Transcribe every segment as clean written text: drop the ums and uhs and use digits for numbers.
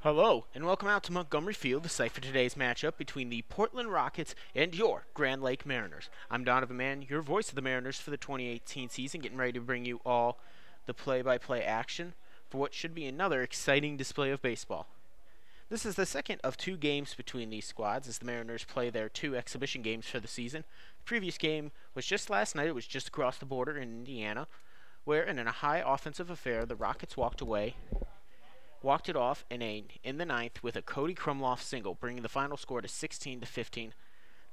Hello, and welcome out to Montgomery Field, the site for today's matchup between the Portland Rockets and your Grand Lake Mariners. I'm Donovan Mann, your voice of the Mariners for the 2018 season, getting ready to bring you all the play-by-play action for what should be another exciting display of baseball. This is the second of two games between these squads as the Mariners play their two exhibition games for the season. The previous game was just last night. It was just across the border in Indiana, where in a high offensive affair, the Rockets walked it off in the ninth with a Cody Krumloff single, bringing the final score to 16-15.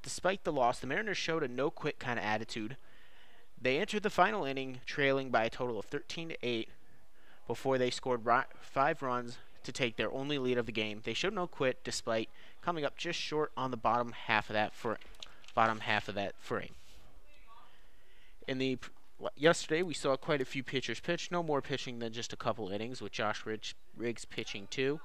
Despite the loss, the Mariners showed a no-quit kind of attitude. They entered the final inning trailing by a total of 13-8 before they scored 5 runs to take their only lead of the game. They showed no quit despite coming up just short on the bottom half of that frame. Yesterday, we saw quite a few pitchers pitch. No more pitching than just a couple innings, with Josh Riggs pitching 2.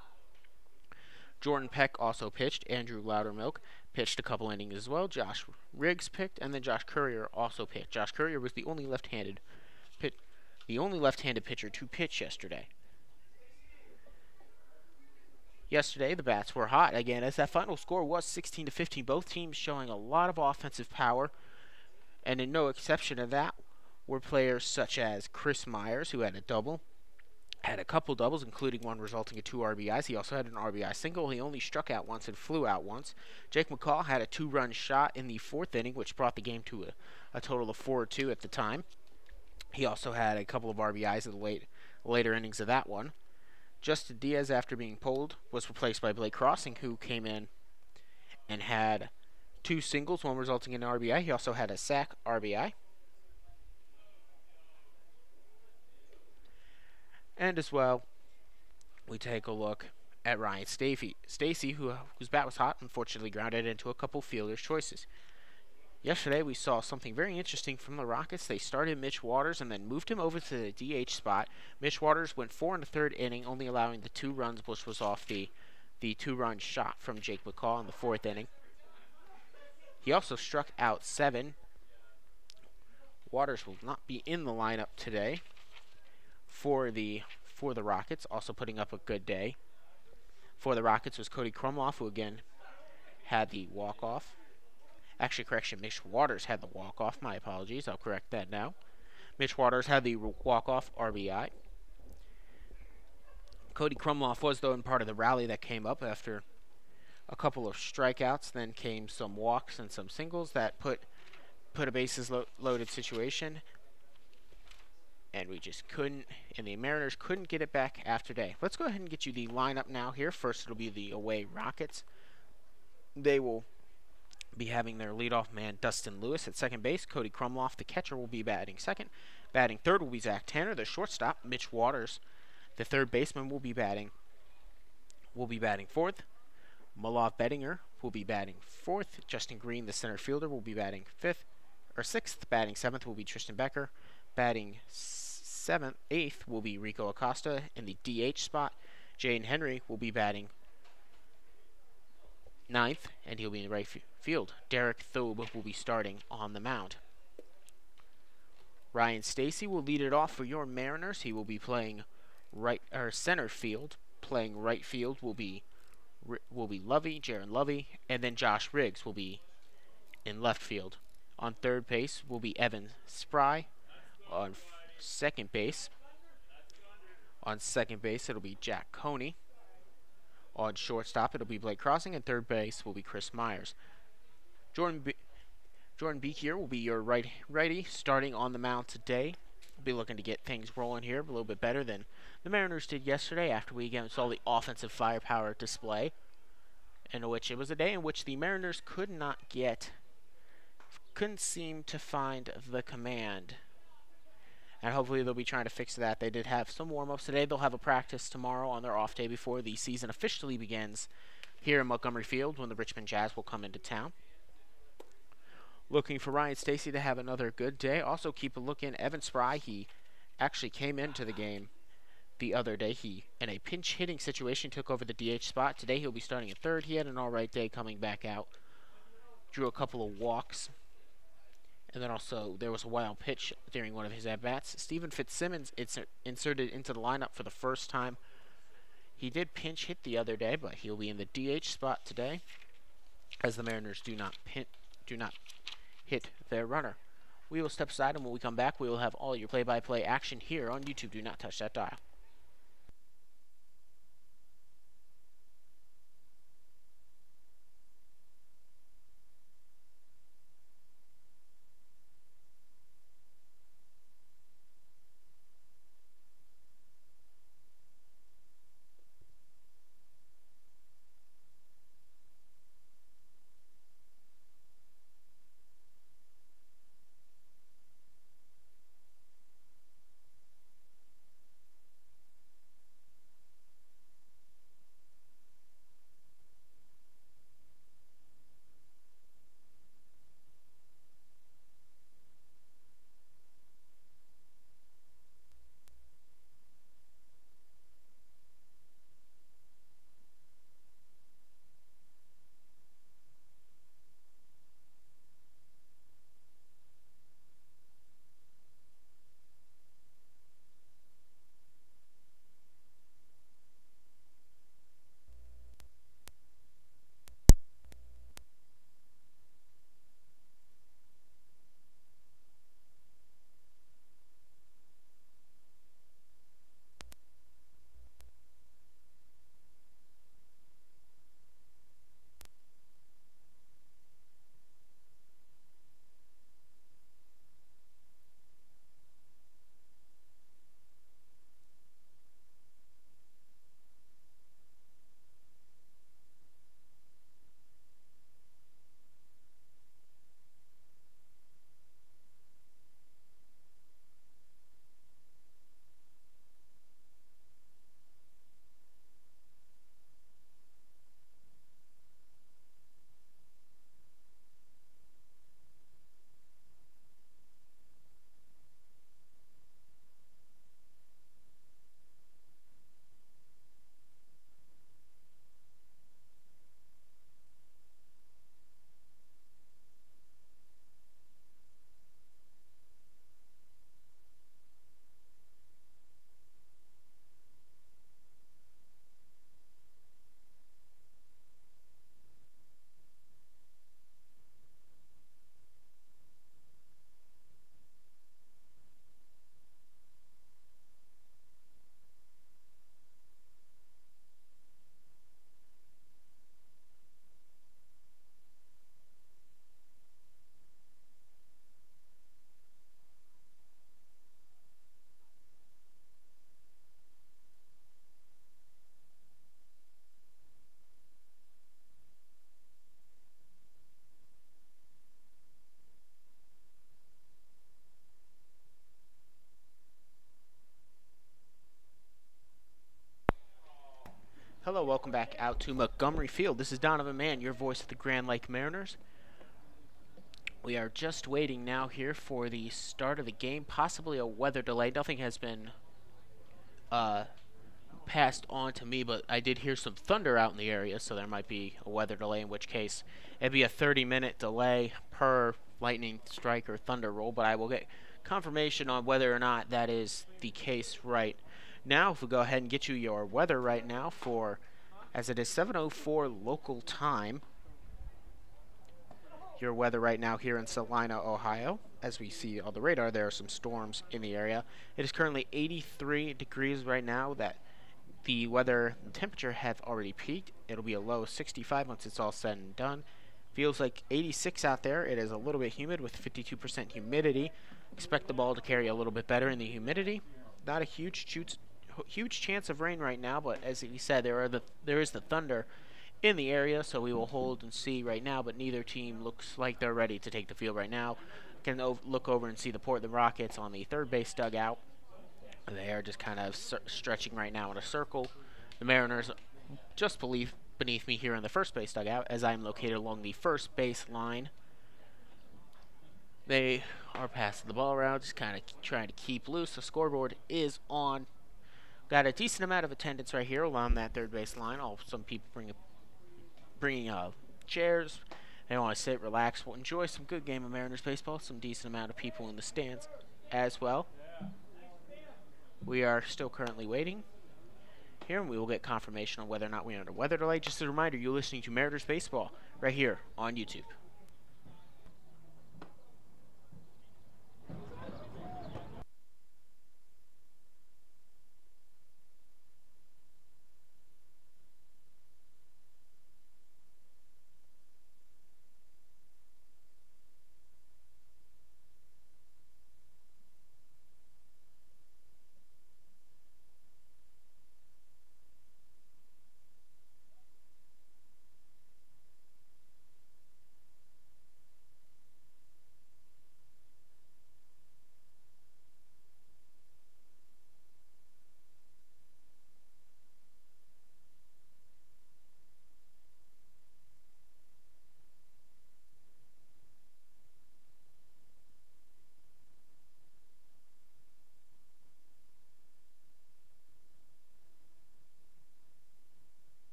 Jordan Peck also pitched. Andrew Loudermilk pitched a couple innings as well. Josh Riggs picked, and then Josh Courier also pitched. Josh Courier was the only left-handed pitcher to pitch yesterday. Yesterday, the bats were hot again, as that final score was 16-15. Both teams showing a lot of offensive power, and in no exception of that were players such as Chris Myers, who had a couple doubles, including one resulting in 2 RBIs. He also had an RBI single. He only struck out once and flew out once. Jake McCall had a 2-run shot in the 4th inning, which brought the game to a total of 4-2 at the time. He also had a couple of RBIs in the later innings of that one. Justin Diaz, after being pulled, was replaced by Blake Crossing, who came in and had 2 singles, one resulting in an RBI. He also had a sac RBI. And as well, we take a look at Ryan Stacy, whose bat was hot, unfortunately grounded into a couple fielders' choices. Yesterday, we saw something very interesting from the Rockets. They started Mitch Waters and then moved him over to the DH spot. Mitch Waters went 4 in the 3rd inning, only allowing the 2 runs, which was off the 2-run shot from Jake McCall in the 4th inning. He also struck out 7. Waters will not be in the lineup today for the Rockets. Also putting up a good day for the Rockets was Cody Krumloff, who again had the walk-off. Actually, correction, Mitch Waters had the walk-off. My apologies. I'll correct that now. Mitch Waters had the walk-off RBI. Cody Krumloff was, though, in part of the rally that came up after a couple of strikeouts. Then came some walks and some singles that put a bases-loaded situation. And we just couldn't, and the Mariners couldn't get it back after day. Let's go ahead and get you the lineup now here. First, it'll be the away Rockets. They will be having their leadoff man, Dustin Lewis, at second base. Cody Krumloff, the catcher, will be batting second. Batting third will be Zach Tanner. The shortstop, Mitch Waters, the third baseman, will be batting fourth. Malav Bettinger will be batting fourth. Justin Green, the center fielder, will be batting sixth. Batting seventh will be Tristan Becker. Batting eighth will be Rico Acosta in the DH spot. Jaden Henry will be batting ninth, and he'll be in right field. Derek Thobe will be starting on the mound. Ryan Stacy will lead it off for your Mariners. He will be playing center field. Playing right field will be Jaron Lovey, and then Josh Riggs will be in left field. On third base will be Evan Spry. On second base, it'll be Jack Coney. On shortstop, it'll be Blake Crossing, and third base will be Chris Myers. Jordan Beekier will be your righty, starting on the mound today. We'll be looking to get things rolling here a little bit better than the Mariners did yesterday, after we again saw the offensive firepower display, in which it was a day in which the Mariners couldn't seem to find the command. And hopefully they'll be trying to fix that. They did have some warm-ups today. They'll have a practice tomorrow on their off day before the season officially begins here in Montgomery Field, when the Richmond Jazz will come into town. Looking for Ryan Stacy to have another good day. Also keep a look in Evan Spry. He actually came into the game the other day. He, in a pinch hitting situation, took over the DH spot. Today he'll be starting at third. He had an alright day coming back out. Drew a couple of walks. And then also, there was a wild pitch during one of his at-bats. Stephen Fitzsimmons inserted into the lineup for the first time He did pinch hit the other day, but he'll be in the DH spot today, as the Mariners do not hit their runner. We will step aside, and when we come back, we will have all your play-by-play action here on YouTube. Do not touch that dial. Hello, welcome back out to Montgomery Field. This is Donovan Mann, your voice of the Grand Lake Mariners. We are just waiting now here for the start of the game, possibly a weather delay. Nothing has been passed on to me, but I did hear some thunder out in the area, so there might be a weather delay, in which case it'd be a 30-minute delay per lightning strike or thunder roll, but I will get confirmation on whether or not that is the case right now. If we go ahead and get you your weather right now for, as it is 7:04 local time, your weather right now here in Salina, Ohio. As we see on the radar, there are some storms in the area. It is currently 83 degrees right now. That the weather and temperature have already peaked. It'll be a low of 65 once it's all said and done. Feels like 86 out there. It is a little bit humid with 52% humidity. Expect the ball to carry a little bit better in the humidity. Not a huge chance of rain right now, but as we said, there is the thunder in the area, so we will hold and see right now, but neither team looks like they're ready to take the field right now. Can look over and see the Portland Rockets on the third base dugout. They are just kind of stretching right now in a circle. The Mariners just beneath me here in the first base dugout, as I am located along the first base line. They are passing the ball around, just kind of trying to keep loose. The scoreboard is on. Got a decent amount of attendance right here along that third base line. Some people bringing chairs. They want to sit, relax, enjoy some good game of Mariners baseball. Some decent amount of people in the stands as well. We are still currently waiting. here, and we will get confirmation on whether or not we're under weather delay. Just a reminder, you're listening to Mariners Baseball right here on YouTube.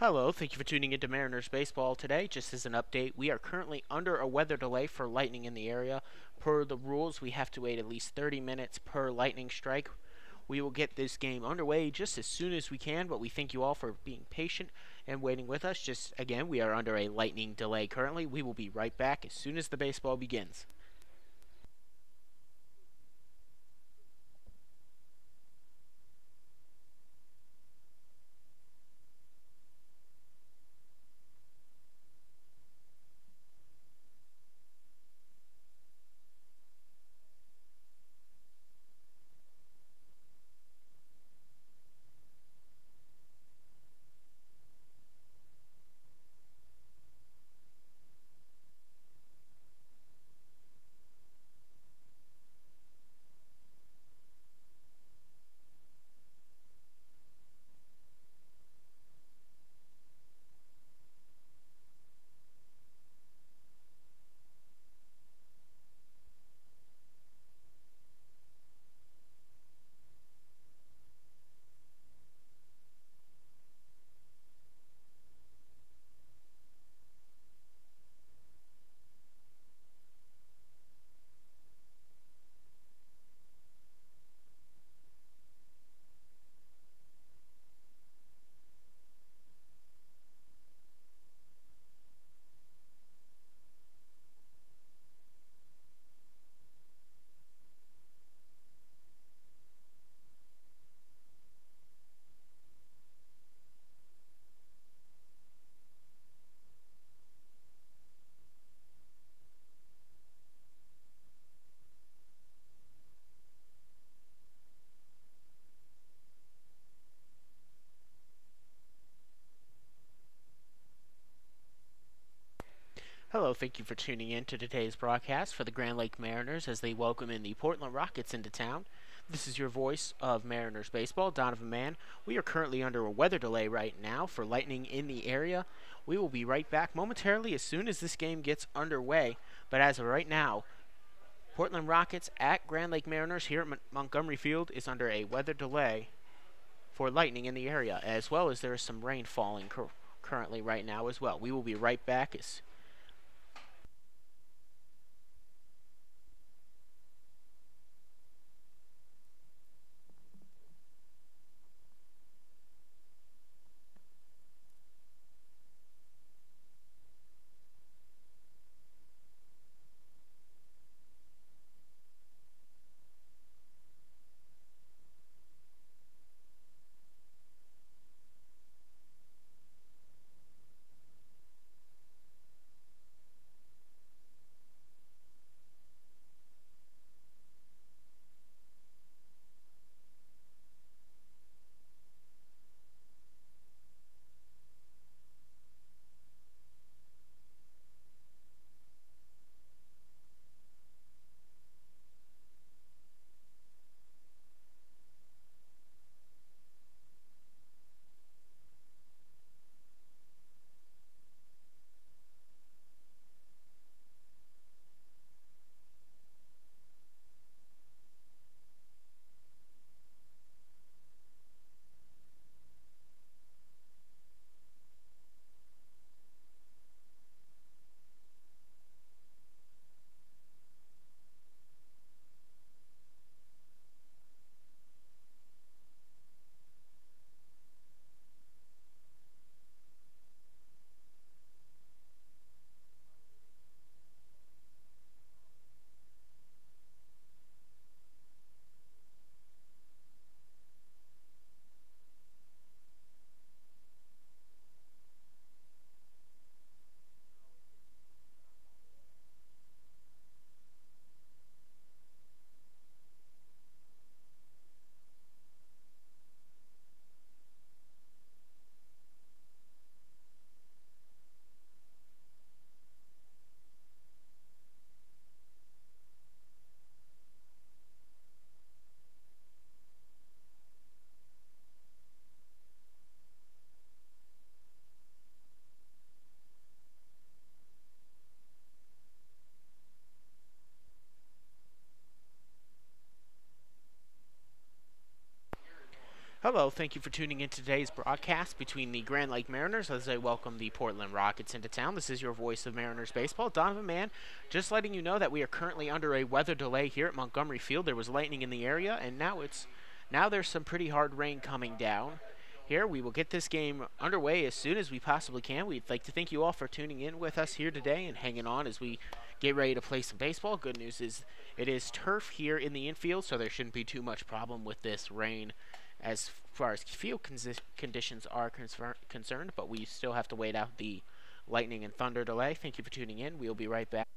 Hello, thank you for tuning into Mariners Baseball today. Just as an update, we are currently under a weather delay for lightning in the area. Per the rules, we have to wait at least 30 minutes per lightning strike. We will get this game underway just as soon as we can, but we thank you all for being patient and waiting with us. Just again, we are under a lightning delay currently. We will be right back as soon as the baseball begins. Hello, thank you for tuning in to today's broadcast for the Grand Lake Mariners as they welcome in the Portland Rockets into town. This is your voice of Mariners baseball, Donovan Mann. We are currently under a weather delay right now for lightning in the area. We will be right back momentarily as soon as this game gets underway. But as of right now, Portland Rockets at Grand Lake Mariners here at Montgomery Field is under a weather delay for lightning in the area, as well as there is some rain falling currently right now as well. We will be right back as Hello, thank you for tuning in to today's broadcast between the Grand Lake Mariners as they welcome the Portland Rockets into town. This is your voice of Mariners baseball, Donovan Mann. Just letting you know that we are currently under a weather delay here at Montgomery Field. There was lightning in the area, and now there's some pretty hard rain coming down. Here, we will get this game underway as soon as we possibly can. We'd like to thank you all for tuning in with us here today and hanging on as we get ready to play some baseball. Good news is it is turf here in the infield, so there shouldn't be too much problem with this rain as far as field conditions are concerned, but we still have to wait out the lightning and thunder delay. Thank you for tuning in. We'll be right back.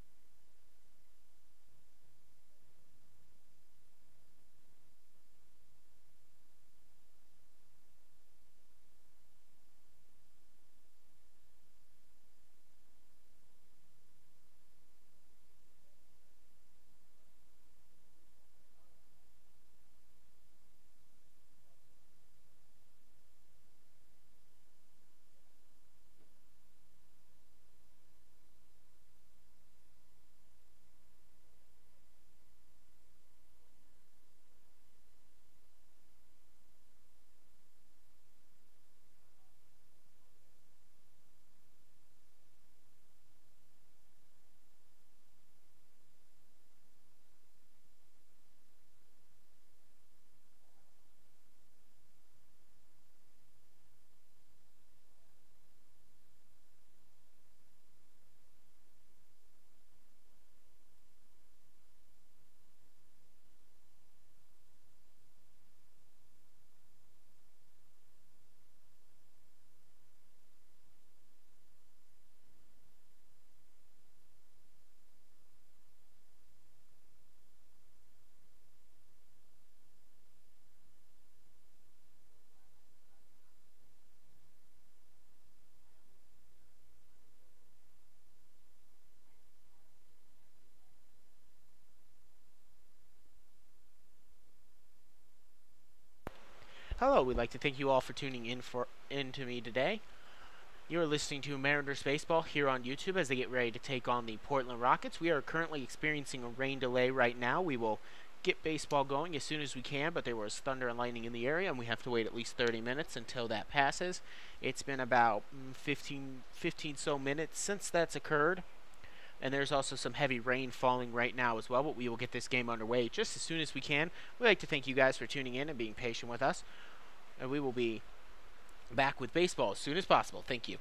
Hello, we'd like to thank you all for tuning into me today. You're listening to Mariners Baseball here on YouTube as they get ready to take on the Portland Rockets. We are currently experiencing a rain delay right now. We will get baseball going as soon as we can, but there was thunder and lightning in the area, and we have to wait at least 30 minutes until that passes. It's been about 15 so minutes since that's occurred, and there's also some heavy rain falling right now as well, but we will get this game underway just as soon as we can. We'd like to thank you guys for tuning in and being patient with us, and we will be back with baseball as soon as possible. Thank you.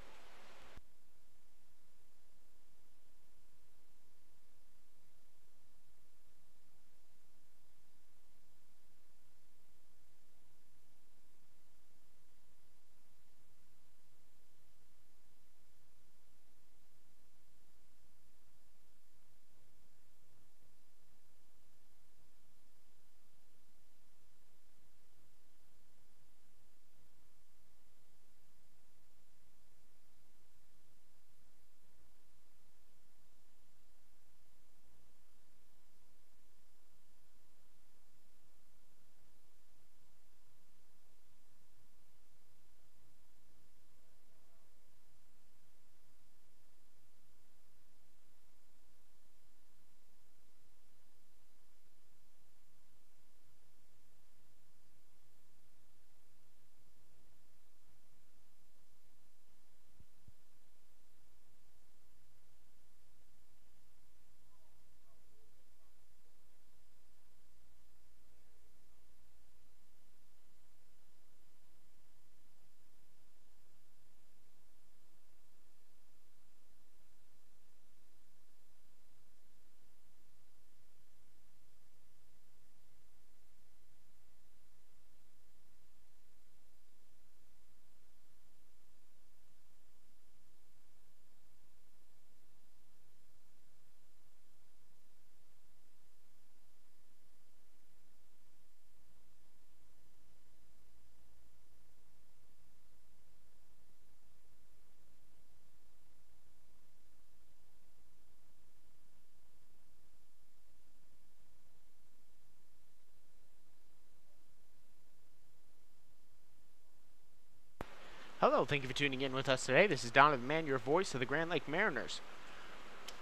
Hello, thank you for tuning in with us today. This is Donovan Mann, your voice of the Grand Lake Mariners.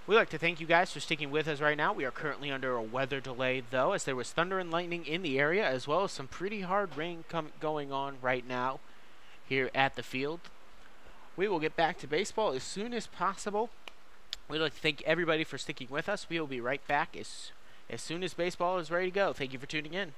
We'd like to thank you guys for sticking with us right now. We are currently under a weather delay, though, as there was thunder and lightning in the area, as well as some pretty hard rain going on right now here at the field. We will get back to baseball as soon as possible. We'd like to thank everybody for sticking with us. We will be right back as soon as baseball is ready to go. Thank you for tuning in.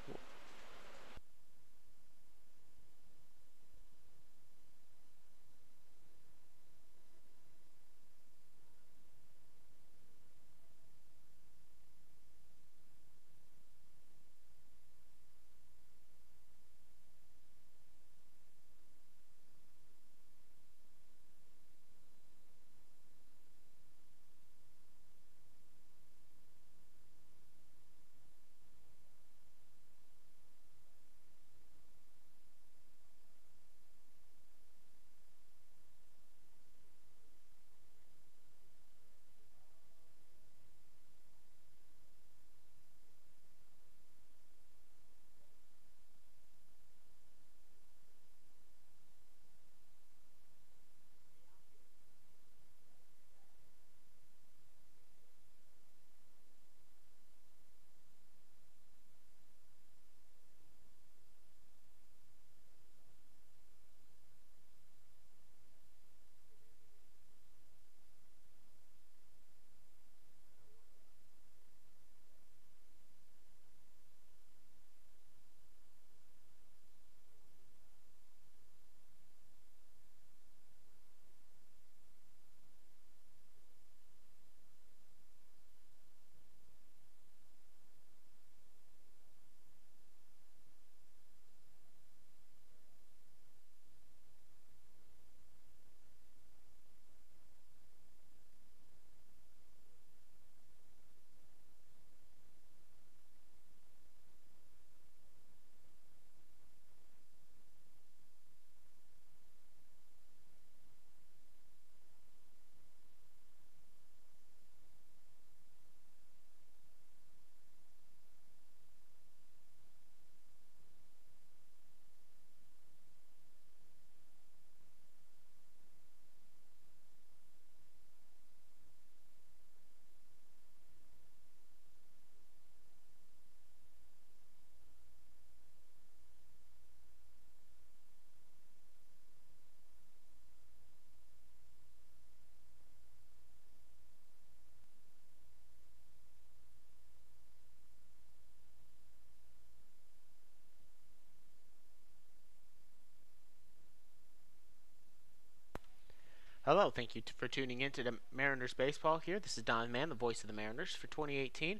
Hello, thank you for tuning in to the Mariners baseball here. This is Don Mann, the voice of the Mariners for 2018.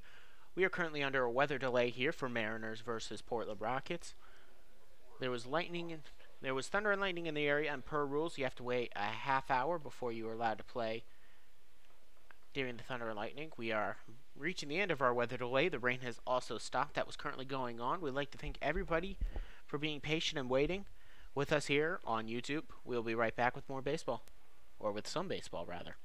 We are currently under a weather delay here for Mariners versus Portland Rockets. There was thunder and lightning in the area, and per rules, you have to wait a half hour before you are allowed to play during the thunder and lightning. We are reaching the end of our weather delay. The rain has also stopped. That was currently going on. We'd like to thank everybody for being patient and waiting with us here on YouTube. We'll be right back with more baseball, or with some baseball, rather.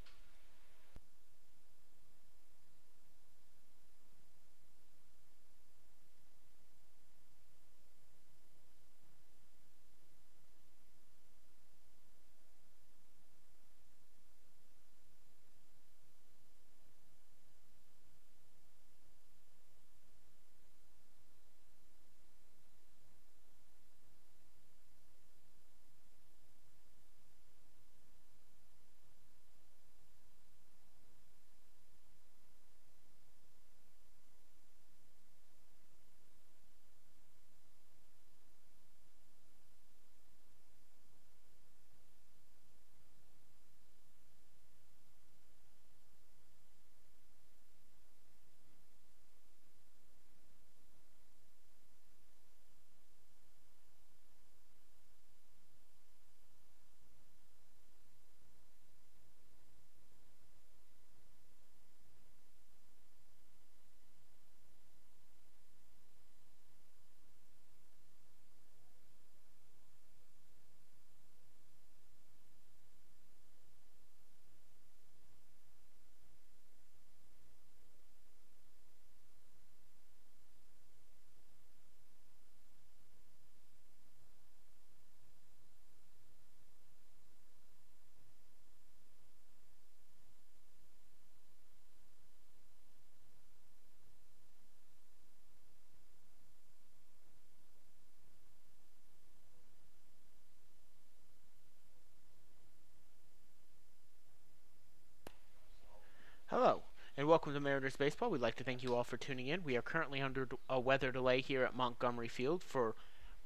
Hello, and welcome to Mariners Baseball. We'd like to thank you all for tuning in. We are currently under a weather delay here at Montgomery Field for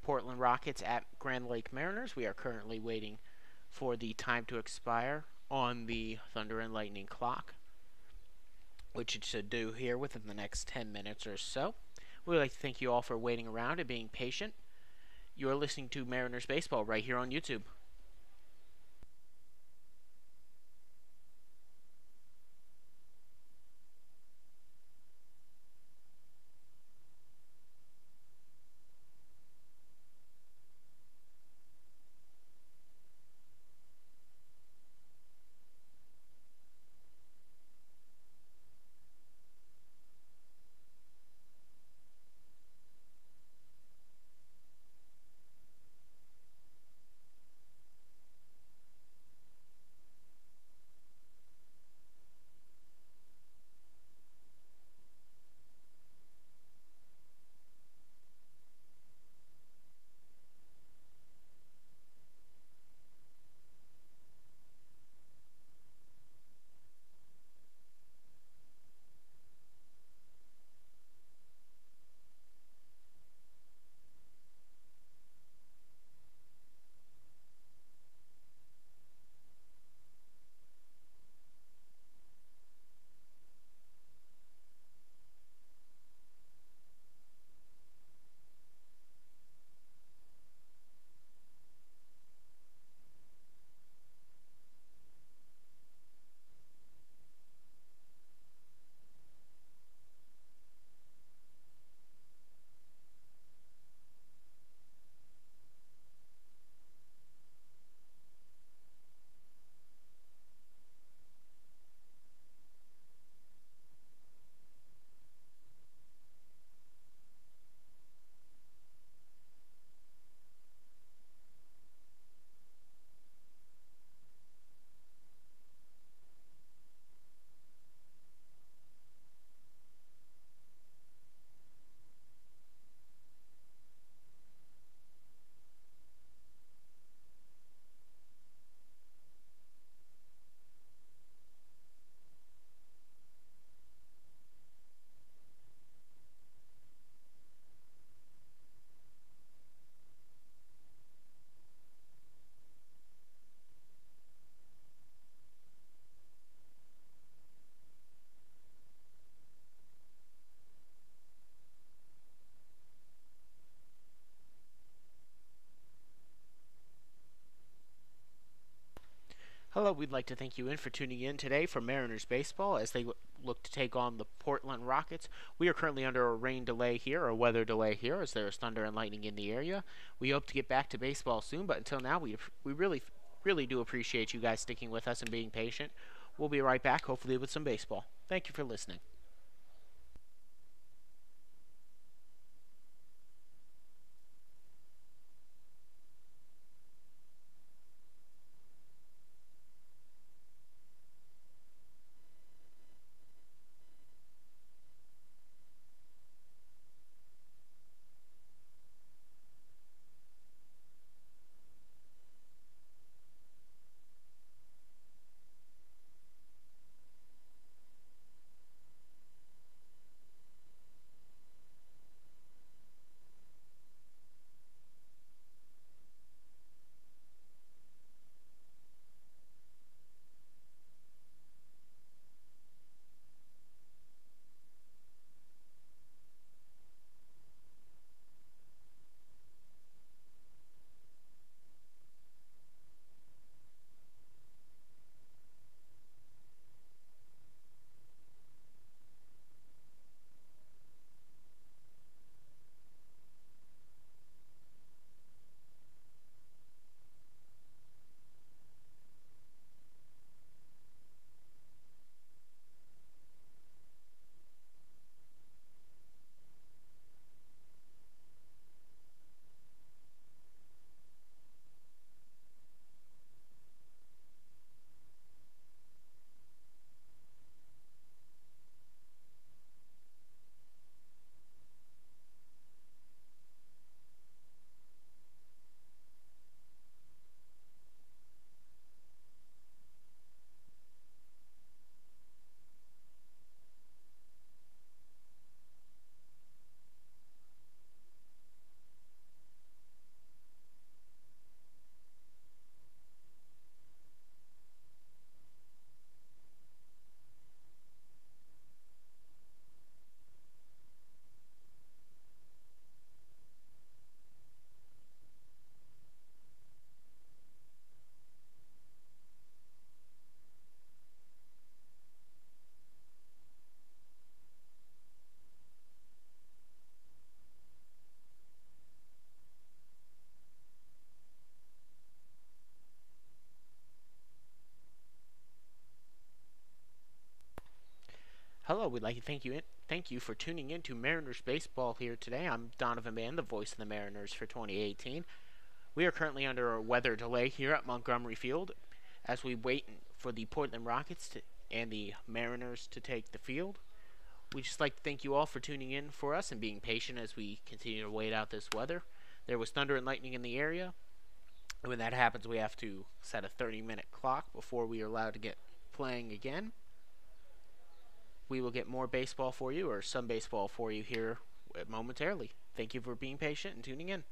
Portland Rockets at Grand Lake Mariners. We are currently waiting for the time to expire on the Thunder and Lightning clock, which it should do here within the next 10 minutes or so. We'd like to thank you all for waiting around and being patient. You are listening to Mariners Baseball right here on YouTube. Hello, we'd like to thank you in for tuning in today for Mariners Baseball as they look to take on the Portland Rockets. We are currently under a rain delay here, or a weather delay here, as there is thunder and lightning in the area. We hope to get back to baseball soon, but until now, we really do appreciate you guys sticking with us and being patient. We'll be right back, hopefully with some baseball. Thank you for listening. Hello, we'd like to thank you for tuning in to Mariners Baseball here today. I'm Donovan Mann, the voice of the Mariners for 2018. We are currently under a weather delay here at Montgomery Field as we wait for the Portland Rockets and the Mariners to take the field. We'd just like to thank you all for tuning in for us and being patient as we continue to wait out this weather. There was thunder and lightning in the area. And when that happens, we have to set a 30-minute clock before we are allowed to get playing again. We will get more baseball for you, or some baseball for you here momentarily. Thank you for being patient and tuning in.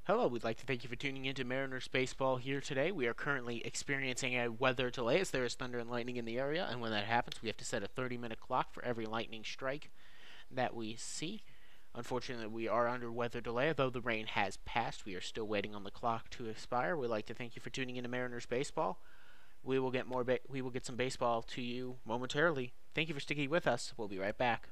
Hello, we'd like to thank you for tuning into Mariners Baseball here today. We are currently experiencing a weather delay as there is thunder and lightning in the area, and when that happens, we have to set a 30-minute clock for every lightning strike that we see. Unfortunately, we are under weather delay, though the rain has passed. We are still waiting on the clock to expire. We'd like to thank you for tuning into Mariners Baseball. We will get some baseball to you momentarily. Thank you for sticking with us. We'll be right back.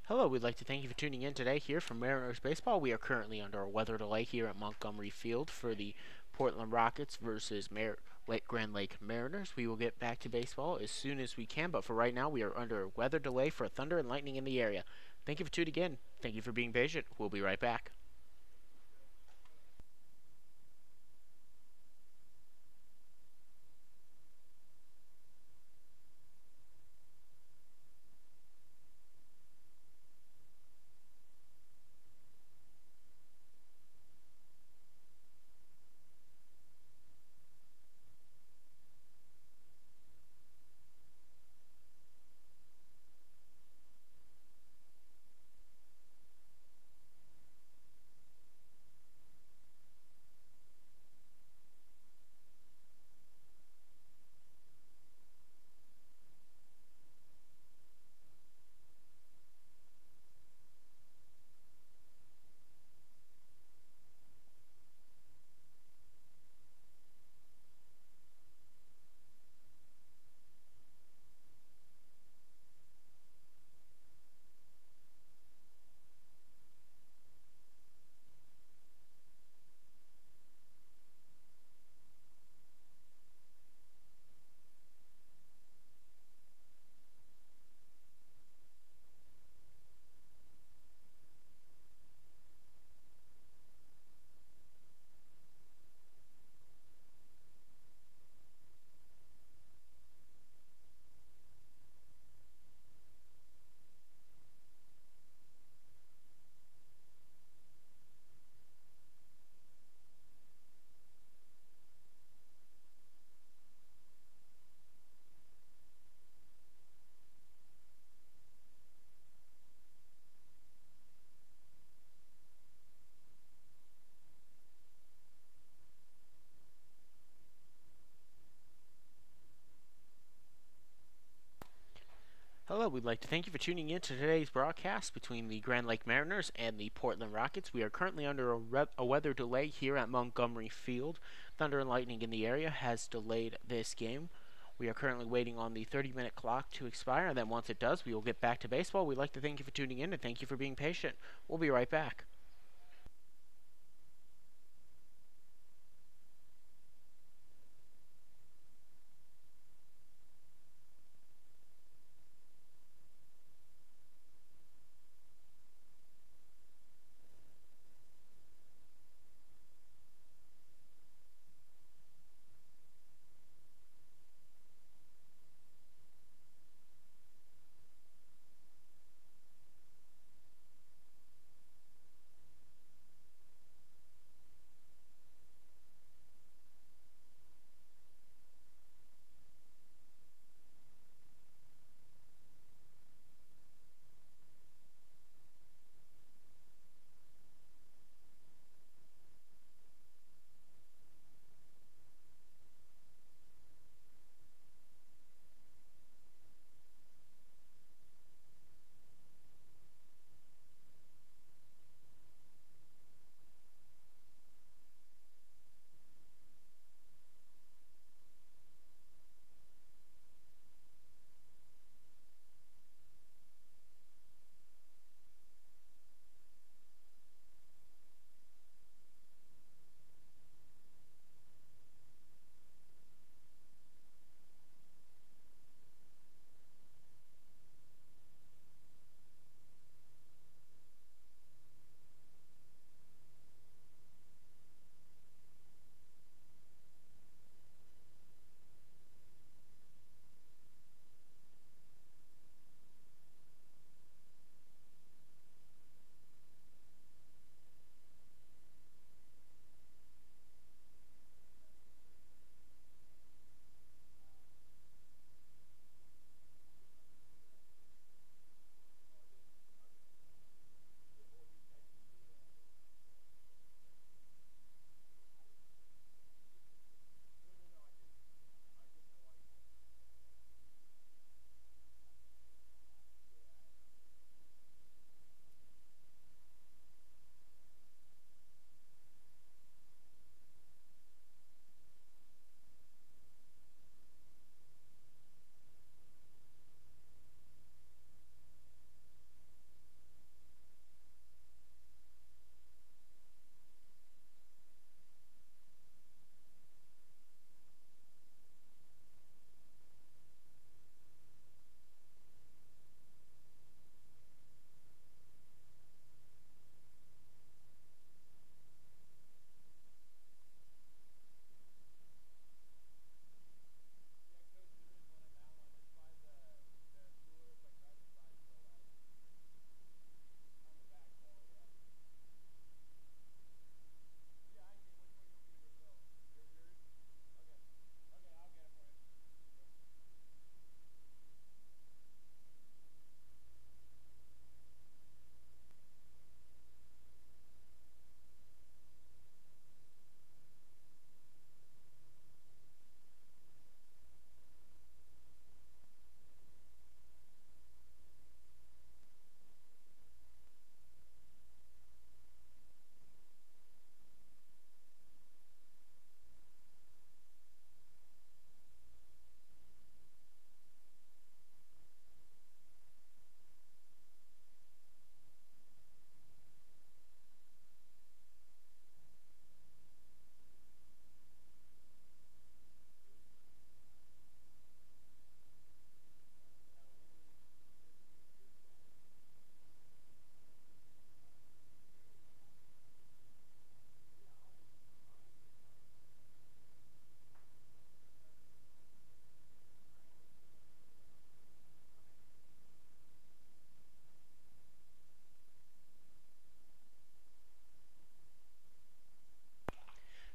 Hello, we'd like to thank you for tuning in today here from Mariners Baseball. We are currently under a weather delay here at Montgomery Field for the Portland Rockets versus Grand Lake Mariners. We will get back to baseball as soon as we can, but for right now, we are under a weather delay for thunder and lightning in the area. Thank you for tuning in. Thank you for being patient. We'll be right back. Hello, we'd like to thank you for tuning in to today's broadcast between the Grand Lake Mariners and the Portland Rockets. We are currently under a weather delay here at Montgomery Field. Thunder and lightning in the area has delayed this game. We are currently waiting on the 30-minute clock to expire, and then once it does, we will get back to baseball. We'd like to thank you for tuning in and thank you for being patient. We'll be right back.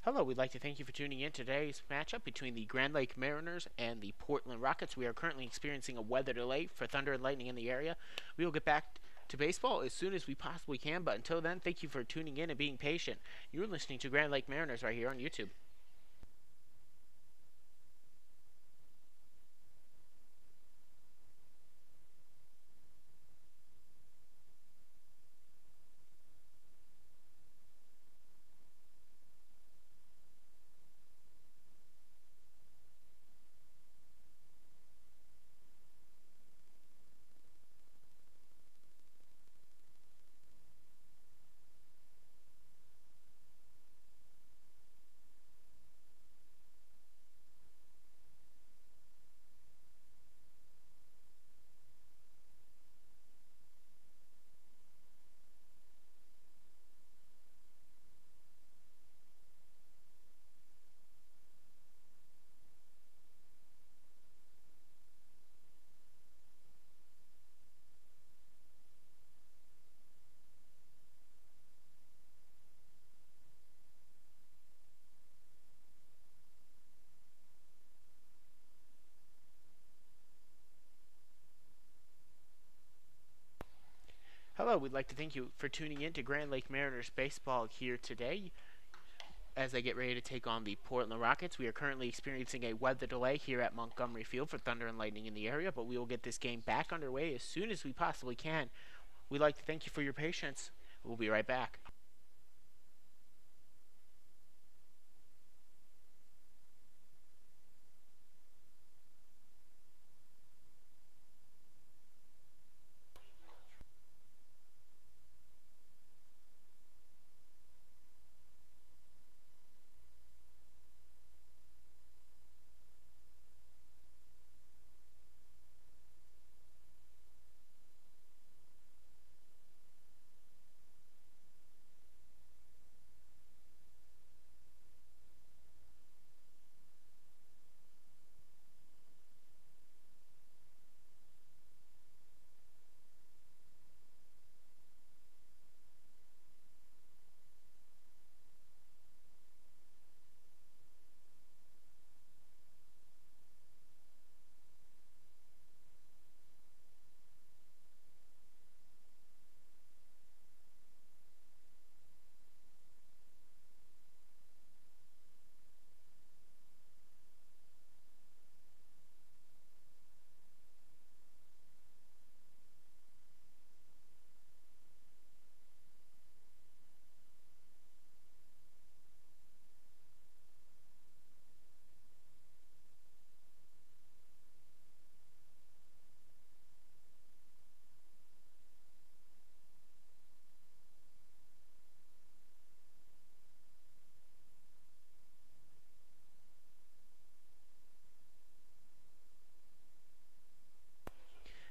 Hello, we'd like to thank you for tuning in to today's matchup between the Grand Lake Mariners and the Portland Rockets. We are currently experiencing a weather delay for thunder and lightning in the area. We will get back to baseball as soon as we possibly can, but until then, thank you for tuning in and being patient. You're listening to Grand Lake Mariners right here on YouTube. Hello, we'd like to thank you for tuning in to Grand Lake Mariners baseball here today as they get ready to take on the Portland Rockets. We are currently experiencing a weather delay here at Montgomery Field for thunder and lightning in the area, but we will get this game back underway as soon as we possibly can. We'd like to thank you for your patience. We'll be right back.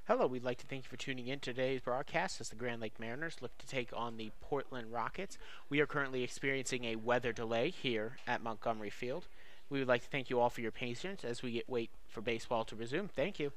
Hello, we'd like to thank you for tuning in to today's broadcast as the Grand Lake Mariners look to take on the Portland Rockets. We are currently experiencing a weather delay here at Montgomery Field. We would like to thank you all for your patience as we wait for baseball to resume. Thank you.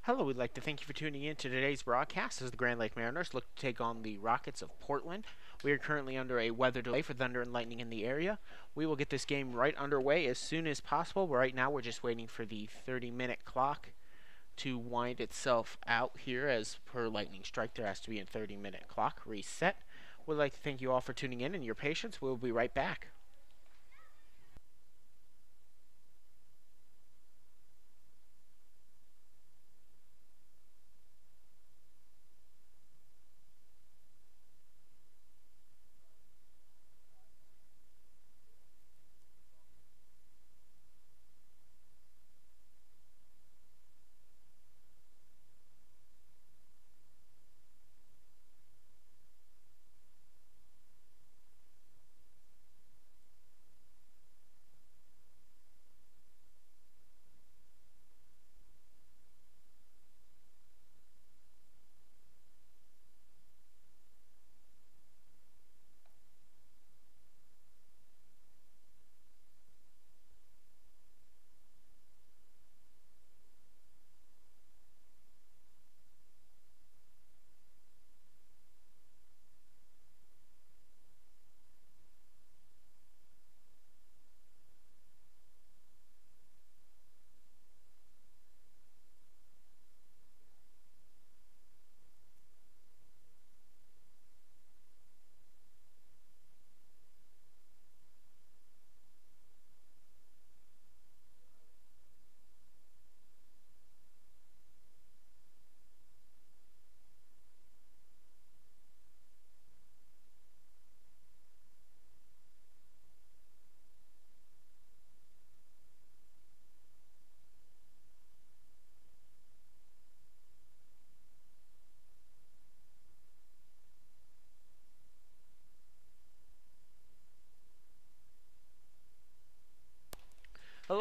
Hello, we'd like to thank you for tuning in to today's broadcast as the Grand Lake Mariners look to take on the Rockets of Portland. We are currently under a weather delay for thunder and lightning in the area. We will get this game right underway as soon as possible. Right now, we're just waiting for the 30-minute clock to wind itself out here. As per lightning strike, there has to be a 30-minute clock reset. We'd like to thank you all for tuning in and your patience. We'll be right back.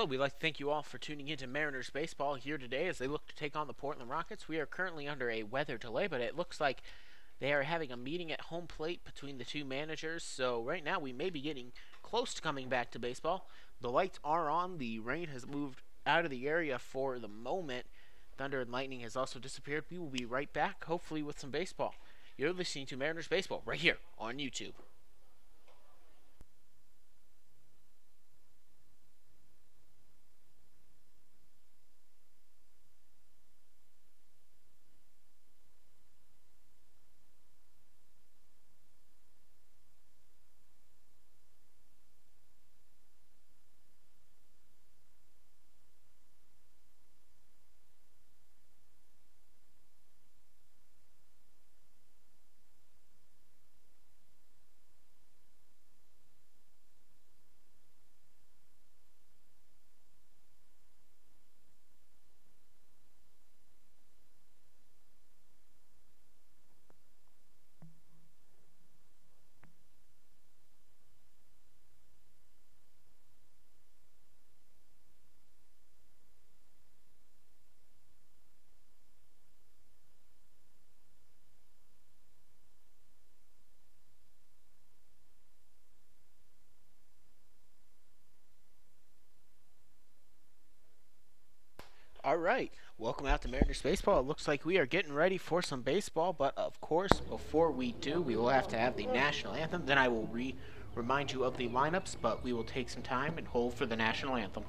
Hello, we'd like to thank you all for tuning into Mariners Baseball here today as they look to take on the Portland Rockets. We are currently under a weather delay, but it looks like they are having a meeting at home plate between the two managers, so right now we may be getting close to coming back to baseball. The lights are on, the rain has moved out of the area for the moment. Thunder and lightning has also disappeared. We will be right back, hopefully with some baseball. You're listening to Mariners Baseball right here on YouTube. All right, welcome out to Mariners Baseball. It looks like we are getting ready for some baseball, but of course, before we do, we will have to have the national anthem. Then I will remind you of the lineups, but we will take some time and hold for the national anthem.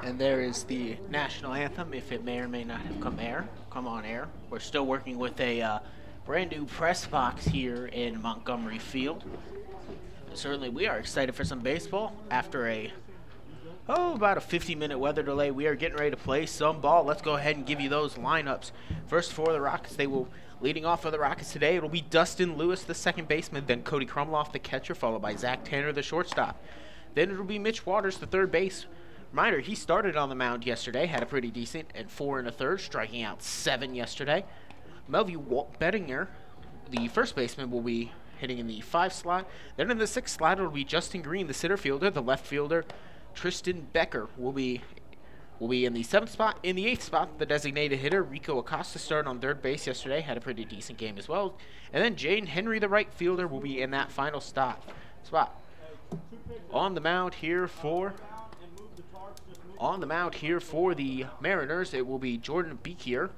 And there is the national anthem, if it may or may not have come on air. We're still working with a brand new press box here in Montgomery Field. Certainly we are excited for some baseball. After about a 50-minute weather delay, we are getting ready to play some ball. Let's go ahead and give you those lineups. First for the Rockets, leading off for the Rockets today, it'll be Dustin Lewis, the second baseman, then Cody Krumloff, the catcher, followed by Zach Tanner, the shortstop. Then it'll be Mitch Waters, the third base. Reminder, he started on the mound yesterday, had a pretty decent at 4 1/3, striking out 7 yesterday. Melvin Bettinger, the first baseman, will be hitting in the 5 slot. Then in the 6th slot, it'll be Justin Green, the center fielder. The left fielder, Tristan Becker, will be in the 7th spot. In the 8th spot, the designated hitter, Rico Acosta, started on third base yesterday, had a pretty decent game as well. And then Jaden Henry, the right fielder, will be in that final spot. On the mound here for the Mariners, it will be Jordan Beekier,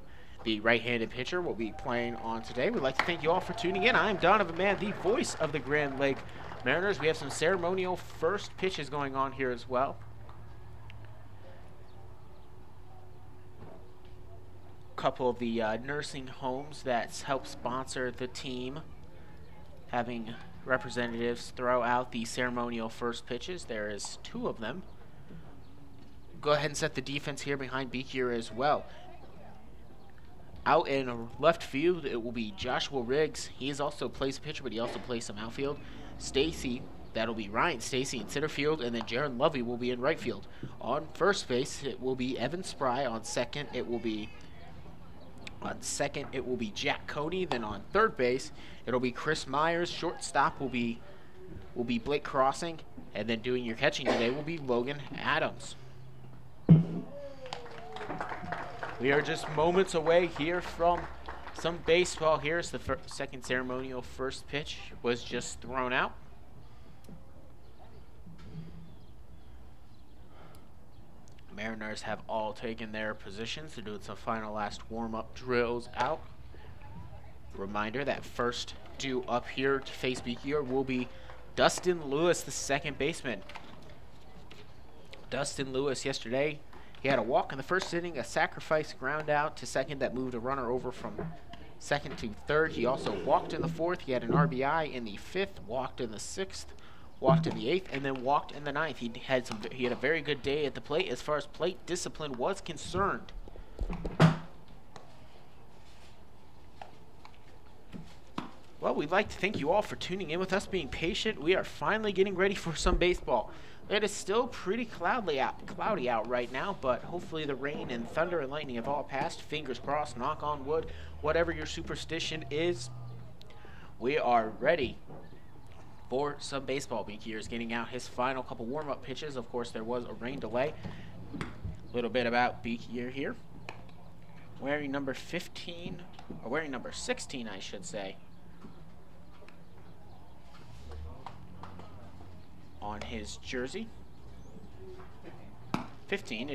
the right-handed pitcher, will be playing on today. We'd like to thank you all for tuning in. I'm Donovan Mann, the voice of the Grand Lake Mariners. We have some ceremonial first pitches going on here as well. A couple of the nursing homes that help sponsor the team having representatives throw out the ceremonial first pitches. There is 2 of them. Go ahead and set the defense here behind Beekier as well. Out in left field, it will be Joshua Riggs. He also plays pitcher, but he also plays some outfield. Stacy, That'll be Ryan Stacy in center field, and then Jaron Lovey will be in right field. On first base, it will be Evan Spry. On second, it will be Jack Cody. Then on third base, it'll be Chris Myers. Shortstop will be Blake Crossing, and then doing your catching today will be Logan Adams. We are just moments away here from some baseball. Here's the second ceremonial first pitch was just thrown out. Mariners have all taken their positions. They're doing some final last warm-up drills out. Reminder that first due up here to face Beekier will be Dustin Lewis, the second baseman. Dustin Lewis yesterday, he had a walk in the first inning, a sacrifice ground out to second that moved a runner over from second to third. He also walked in the fourth. He had an RBI in the fifth, walked in the sixth, walked in the eighth, and then walked in the ninth. He had a very good day at the plate as far as plate discipline was concerned. Well, we'd like to thank you all for tuning in with us, being patient. We are finally getting ready for some baseball. It is still pretty cloudy out right now, but hopefully the rain and thunder and lightning have all passed. Fingers crossed, knock on wood, whatever your superstition is. We are ready for some baseball. Beekier is getting out his final couple warm-up pitches. Of course, there was a rain delay. A little bit about Beekier here. Wearing number 15, or wearing number 16, I should say, on his jersey. 15,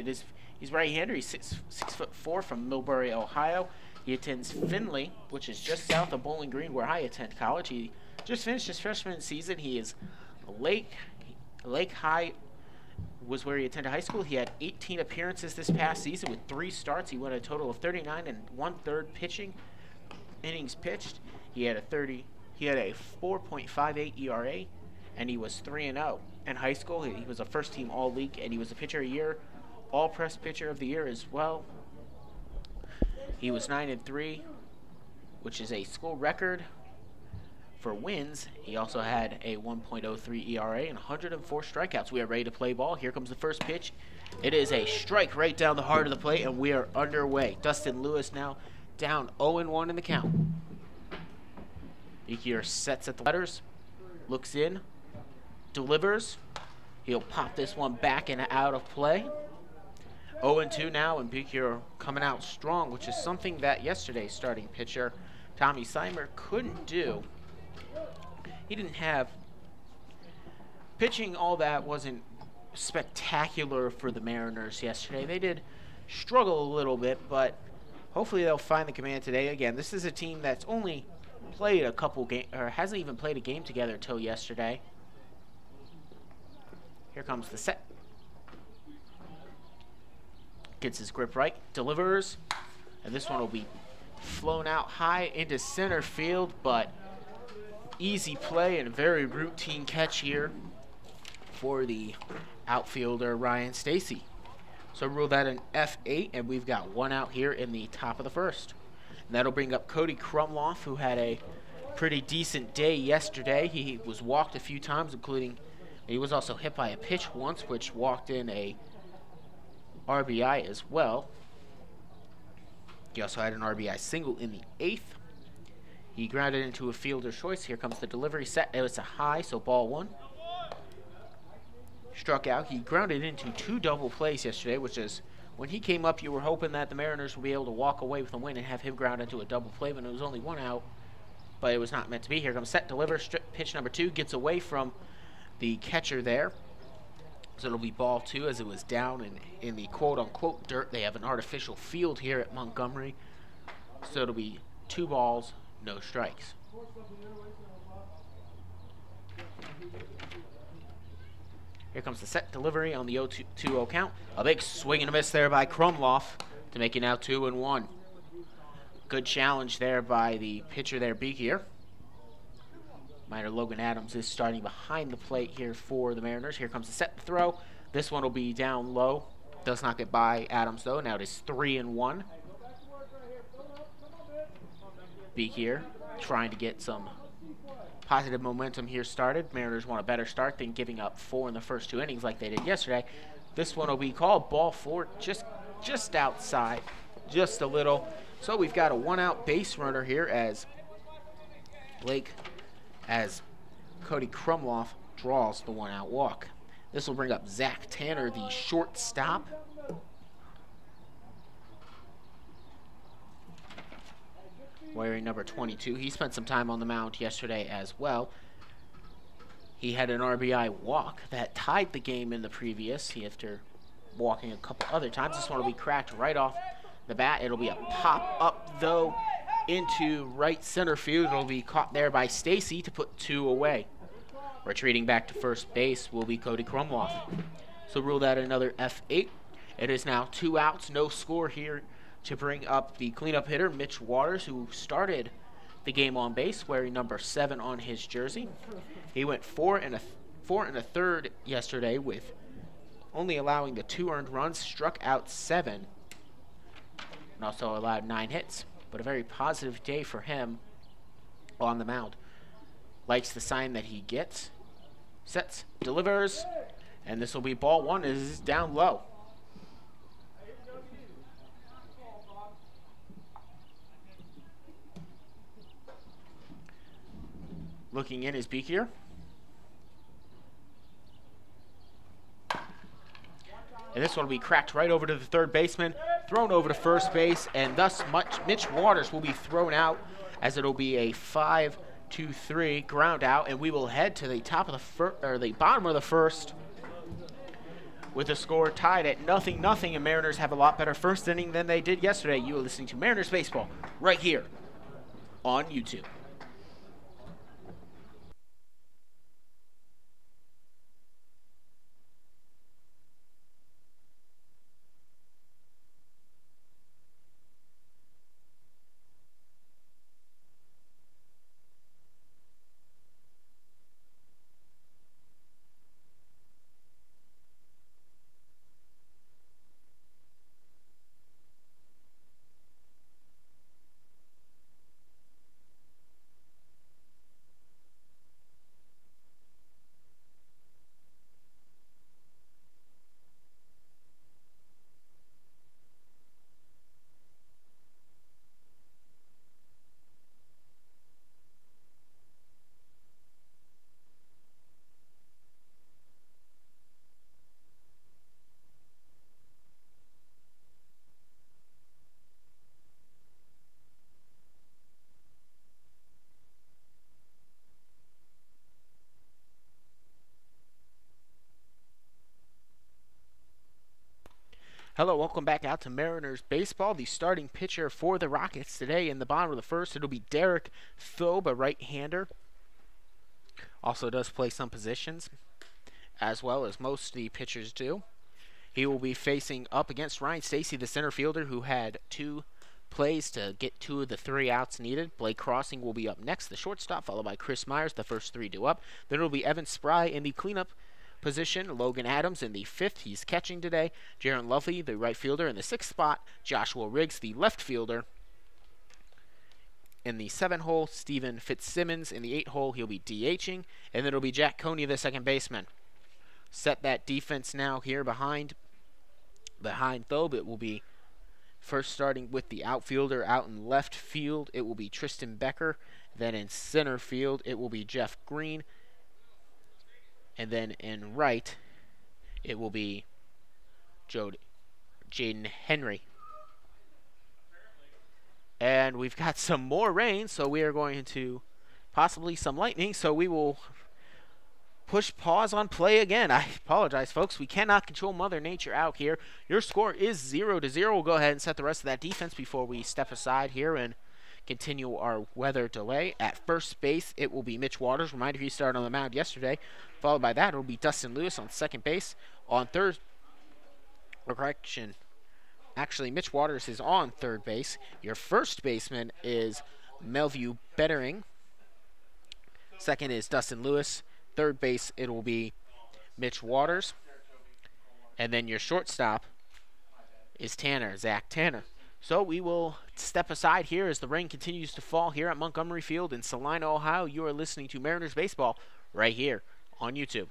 he's right-hander. He's 6'4" from Millbury, Ohio. He attends Findlay, which is just south of Bowling Green, where I attend college. He just finished his freshman season. He is Lake High was where he attended high school. He had 18 appearances this past season with 3 starts. He went a total of 39 and 1/3 innings pitched. He had a 4.58 ERA, and he was 3-0 in high school. He was a first-team All-League, and he was a pitcher of the year, All-Press pitcher of the year as well. He was 9-3, which is a school record for wins. He also had a 1.03 ERA and 104 strikeouts. We are ready to play ball. Here comes the first pitch. It is a strike right down the heart of the plate, and we are underway. Dustin Lewis now down 0-1 in the count. Beekier sets at the letters, looks in, delivers. He'll pop this one back and out of play. 0-2 now, and Beekier coming out strong, which is something that yesterday's starting pitcher Tommy Seimer couldn't do. He didn't have pitching. All that wasn't spectacular for the Mariners yesterday. They did struggle a little bit, but hopefully they'll find the command today. Again, this is a team that's only played a couple games, or hasn't even played a game together until yesterday. Here comes the set. Gets his grip right, delivers, and this one will be flown out high into center field, but easy play and very routine catch here for the outfielder Ryan Stacy. So rule that an F8, and we've got 1 out here in the top of the first. And that'll bring up Cody Krumloff, who had a pretty decent day yesterday. He was walked a few times, including he was also hit by a pitch once, which walked in a RBI as well. He also had an RBI single in the 8th. He grounded into a fielder's choice. Here comes the delivery set. It's a high, so ball 1. Struck out. He grounded into 2 double plays yesterday, which is when he came up, you were hoping that the Mariners would be able to walk away with a win and have him ground into a double play, but it was only 1 out. But it was not meant to be. Here comes set, deliver, pitch number 2. Gets away from the catcher there. So it'll be ball 2 as it was down in the quote-unquote dirt. They have an artificial field here at Montgomery. So it'll be 2 balls, no strikes. Here comes the set delivery on the 0-2-0 count. A big swing and a miss there by Krumloff to make it now 2-1. Good challenge there by the pitcher there, Beekier. Minor Logan Adams is starting behind the plate here for the Mariners. Here comes the set throw. This one will be down low. Does not get by Adams, though. Now it is 3-1. Beekier trying to get some positive momentum here started. Mariners want a better start than giving up 4 in the first 2 innings like they did yesterday. This one will be called ball 4, just outside, just a little. So we've got a 1-out base runner here as Cody Krumloff draws the 1-out walk. This will bring up Zach Tanner, the shortstop. Wearing number 22. He spent some time on the mound yesterday as well. He had an RBI walk that tied the game in the previous after walking a couple other times. This one will be cracked right off the bat. It'll be a pop up, though, into right center field. It'll be caught there by Stacy to put 2 away. Retreating back to first base will be Cody Krumloff. So rule that another F8. It is now 2 outs, no score here to bring up the cleanup hitter, Mitch Waters, who started the game on base wearing number 7 on his jersey. He went 4 and a third yesterday with only allowing the 2 earned runs, struck out 7, and also allowed 9 hits. But a very positive day for him on the mound. Likes the sign that he gets, sets, delivers, and this will be ball 1 as it's down low. Looking in is Beekier. And this one will be cracked right over to the third baseman, thrown over to first base, and thus Mitch Waters will be thrown out as it'll be a 5-2-3 ground out, and we will head to the top of the bottom of the first with the score tied at 0-0, and Mariners have a lot better first inning than they did yesterday. You are listening to Mariners Baseball right here on YouTube. Hello, welcome back out to Mariners Baseball. The starting pitcher for the Rockets today in the bottom of the first, it'll be Derek Thobe, a right-hander. Also does play some positions, as well as most of the pitchers do. He will be facing up against Ryan Stacy, the center fielder, who had 2 plays to get 2 of the 3 outs needed. Blake Crossing will be up next, the shortstop, followed by Chris Myers, the first 3 due up. Then it'll be Evan Spry in the cleanup position. Logan Adams in the 5th. He's catching today. Jaron Lovely, the right fielder, in the 6th spot. Joshua Riggs, the left fielder, in the 7 hole. Steven Fitzsimmons in the 8 hole. He'll be DHing. And then it'll be Jack Coney, the second baseman. Set that defense now here behind Thobe. It will be first starting with the outfielder out in left field. It will be Tristan Becker. Then in center field, it will be Jeff Green. And then in right, it will be Jaden Henry. And we've got some more rain, so we are going to possibly some lightning, so we will push pause on play again. I apologize, folks. We cannot control Mother Nature out here. Your score is 0-0. We'll go ahead and set the rest of that defense before we step aside here and continue our weather delay. At first base, it will be Mitch Waters. Reminder, he started on the mound yesterday. Followed by that, it will be Dustin Lewis on second base. On third, or correction, actually, Mitch Waters is on third base. Your first baseman is Melview Bettering. Second is Dustin Lewis. Third base, it will be Mitch Waters. And then your shortstop is Zach Tanner. So we will step aside here as the rain continues to fall here at Montgomery Field in Salina, Ohio. You are listening to Mariners Baseball right here on YouTube.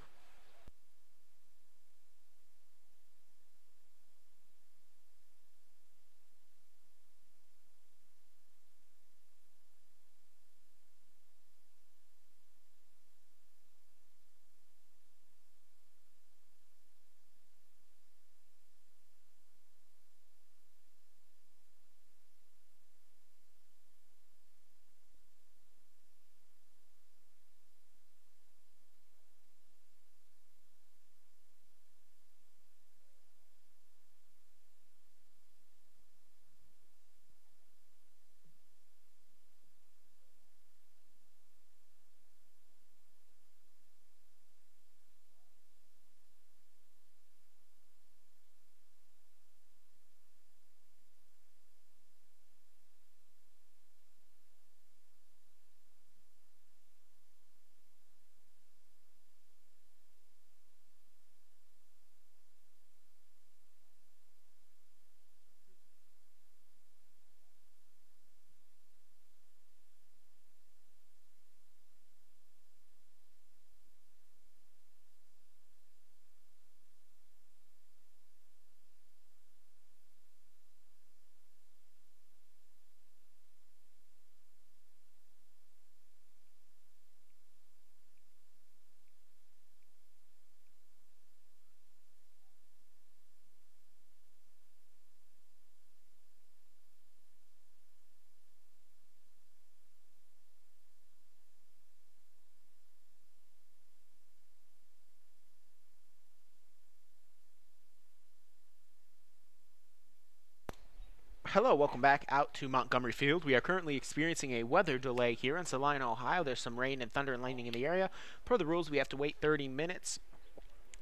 Hello, welcome back out to Montgomery Field. We are currently experiencing a weather delay here in Salina, Ohio. There's some rain and thunder and lightning in the area. Per the rules, we have to wait 30 minutes.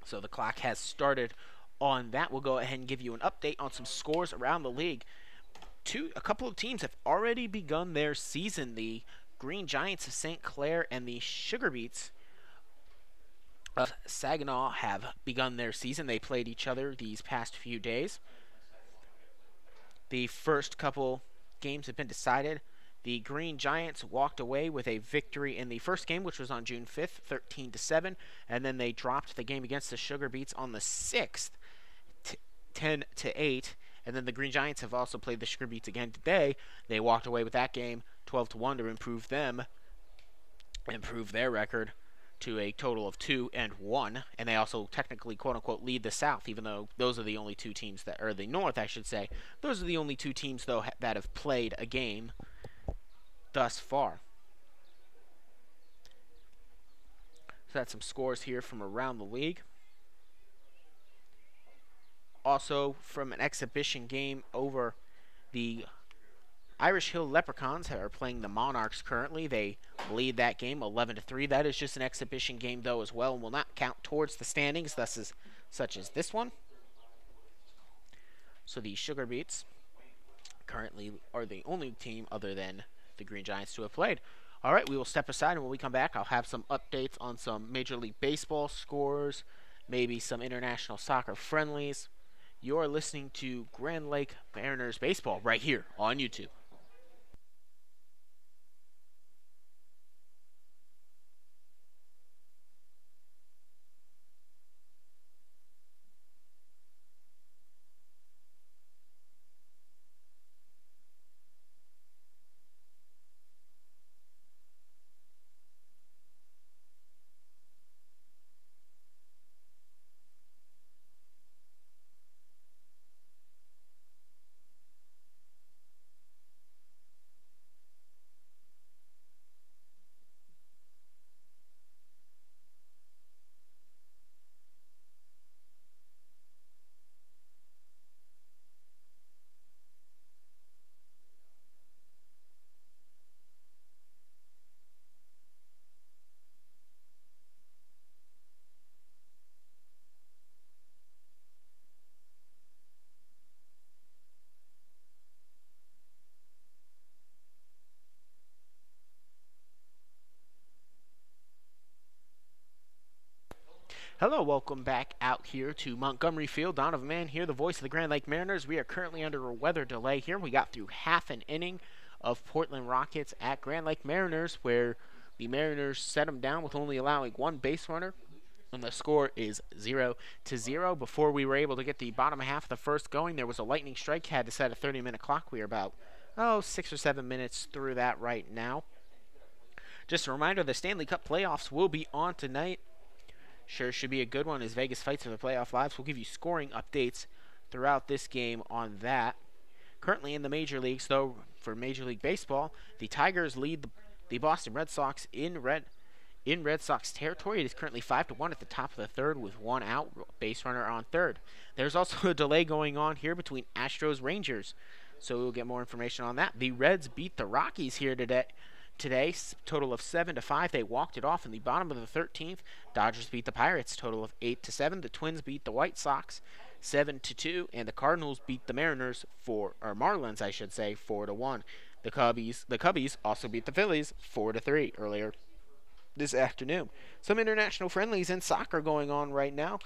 So the clock has started on that. We'll go ahead and give you an update on some scores around the league. A couple of teams have already begun their season. The Green Giants of St. Clair and the Sugar Beets of Saginaw have begun their season. They played each other these past few days. The first couple games have been decided. The Green Giants walked away with a victory in the first game, which was on June 5th, 13-7, and then they dropped the game against the Sugar Beets on the 6th, 10-8. And then the Green Giants have also played the Sugar Beets again today. They walked away with that game 12-1 to improve their record to a total of 2-1, and they also technically, quote unquote, lead the South, even though those are the only two teams that, or the North, I should say. Those are the only two teams, though, that have played a game thus far. So that's some scores here from around the league. Also, from an exhibition game over the Irish Hill Leprechauns are playing the Monarchs currently. They lead that game 11-3. That is just an exhibition game, though, as well, and will not count towards the standings, such as this one. So the Sugar Beets currently are the only team other than the Green Giants to have played. All right, we will step aside, and when we come back, I'll have some updates on some Major League Baseball scores, maybe some international soccer friendlies. You're listening to Grand Lake Mariners Baseball right here on YouTube. Hello, welcome back out here to Montgomery Field. Donovan Mann here, the voice of the Grand Lake Mariners. We are currently under a weather delay here. We got through half an inning of Portland Rockets at Grand Lake Mariners, where the Mariners set them down with only allowing one base runner, and the score is 0-0. Before we were able to get the bottom half of the first going, there was a lightning strike. Had to set a 30-minute clock. We are about 6 or 7 minutes through that right now. Just a reminder, the Stanley Cup playoffs will be on tonight. Sure should be a good one as Vegas fights for the playoff lives. We'll give you scoring updates throughout this game on that. Currently in the major leagues, though, for Major League Baseball, the Tigers lead the Boston Red Sox in Red Sox territory. It is currently 5-1 at the top of the third with one out, base runner on third. There's also a delay going on here between Astros Rangers, so we'll get more information on that. The Reds beat the Rockies here today, total of 7-5. They walked it off in the bottom of the 13th. Dodgers beat the Pirates, total of 8-7. The Twins beat the White Sox 7-2, and the Cardinals beat the Marlins, I should say, 4-1. The Cubbies also beat the Phillies 4-3 earlier this afternoon. Some international friendlies in soccer going on right now.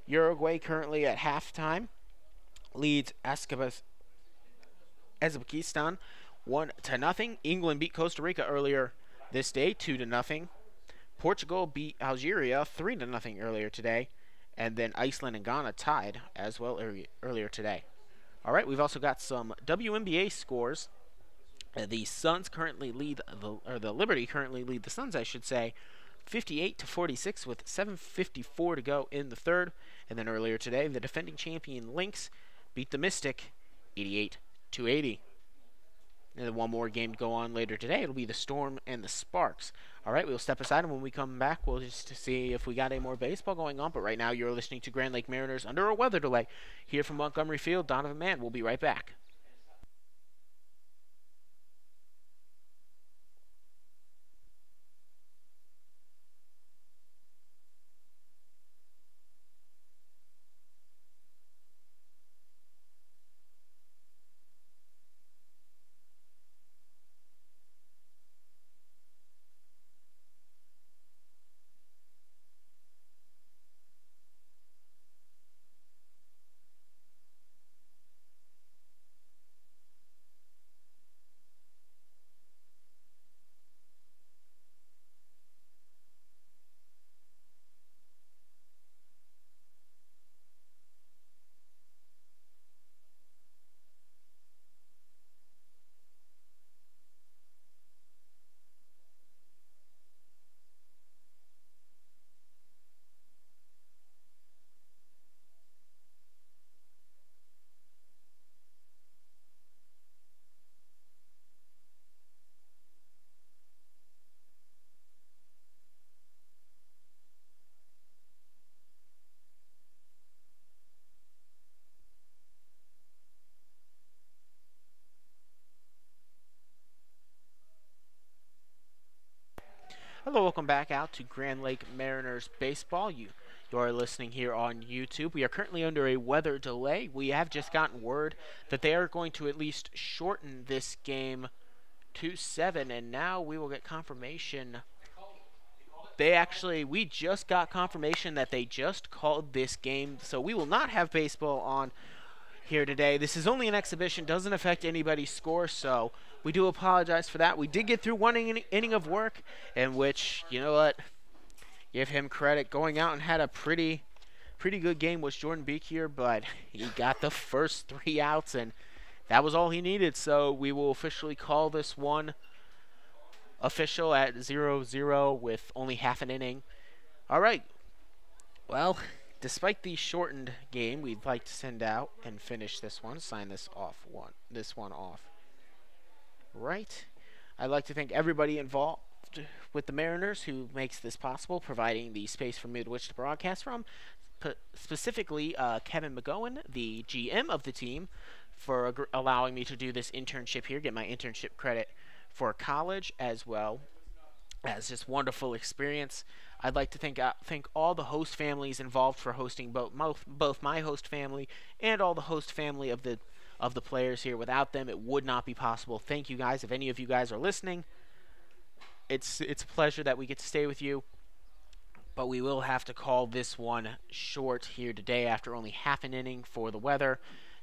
Uruguay currently at halftime leads Uzbekistan 1-0. England beat Costa Rica earlier this day, 2-0. Portugal beat Algeria 3-0 earlier today, and then Iceland and Ghana tied as well earlier today. All right, we've also got some WNBA scores. The Suns currently lead the Liberty currently lead the Suns, I should say, 58-46 with 7:54 to go in the third. And then earlier today, the defending champion Lynx beat the Mystic 88-80. And then one more game to go on later today. It'll be the Storm and the Sparks. All right, we'll step aside, and when we come back, we'll just see if we got any more baseball going on. But right now, you're listening to Grand Lake Mariners under a weather delay here from Montgomery Field. Donovan Mann. We'll be right back. Hello, welcome back out to Grand Lake Mariners Baseball. You are listening here on YouTube. We are currently under a weather delay. We have just gotten word that they are going to at least shorten this game to 7, and now we will get confirmation. We just got confirmation that they just called this game, so we will not have baseball on here today. This is only an exhibition, doesn't affect anybody's score, so we do apologize for that. We did get through one inning of work, in which, you know what, give him credit. Going out and had a pretty good game was Jordan Beek here, but he got the first 3 outs, and that was all he needed. So we will officially call this one official at 0-0 with only half an inning. All right. Well, despite the shortened game, we'd like to send out and finish this one. Sign this one off. Right. I'd like to thank everybody involved with the Mariners who makes this possible, providing the space for me to which to broadcast from. Specifically, Kevin McGowan, the GM of the team, for allowing me to do this internship here, get my internship credit for college, as well as this wonderful experience. I'd like to thank all the host families involved for hosting both my host family and all the host family of the players here. Without them, it would not be possible. Thank you guys. If any of you guys are listening, it's a pleasure that we get to stay with you. but we will have to call this one short here today after only half an inning for the weather.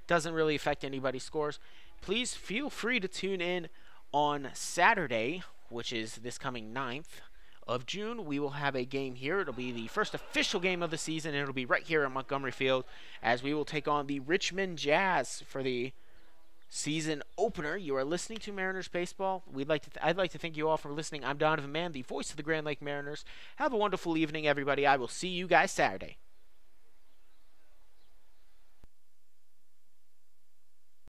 Doesn't really affect anybody's scores. Please feel free to tune in on Saturday, which is this coming 9th of June. We will have a game here. It'll be the first official game of the season, and it'll be right here at Montgomery Field as we will take on the Richmond Jazz for the season opener. You are listening to Mariners Baseball. I'd like to thank you all for listening. I'm Donovan Mann, the voice of the Grand Lake Mariners. Have a wonderful evening, everybody. I will see you guys Saturday.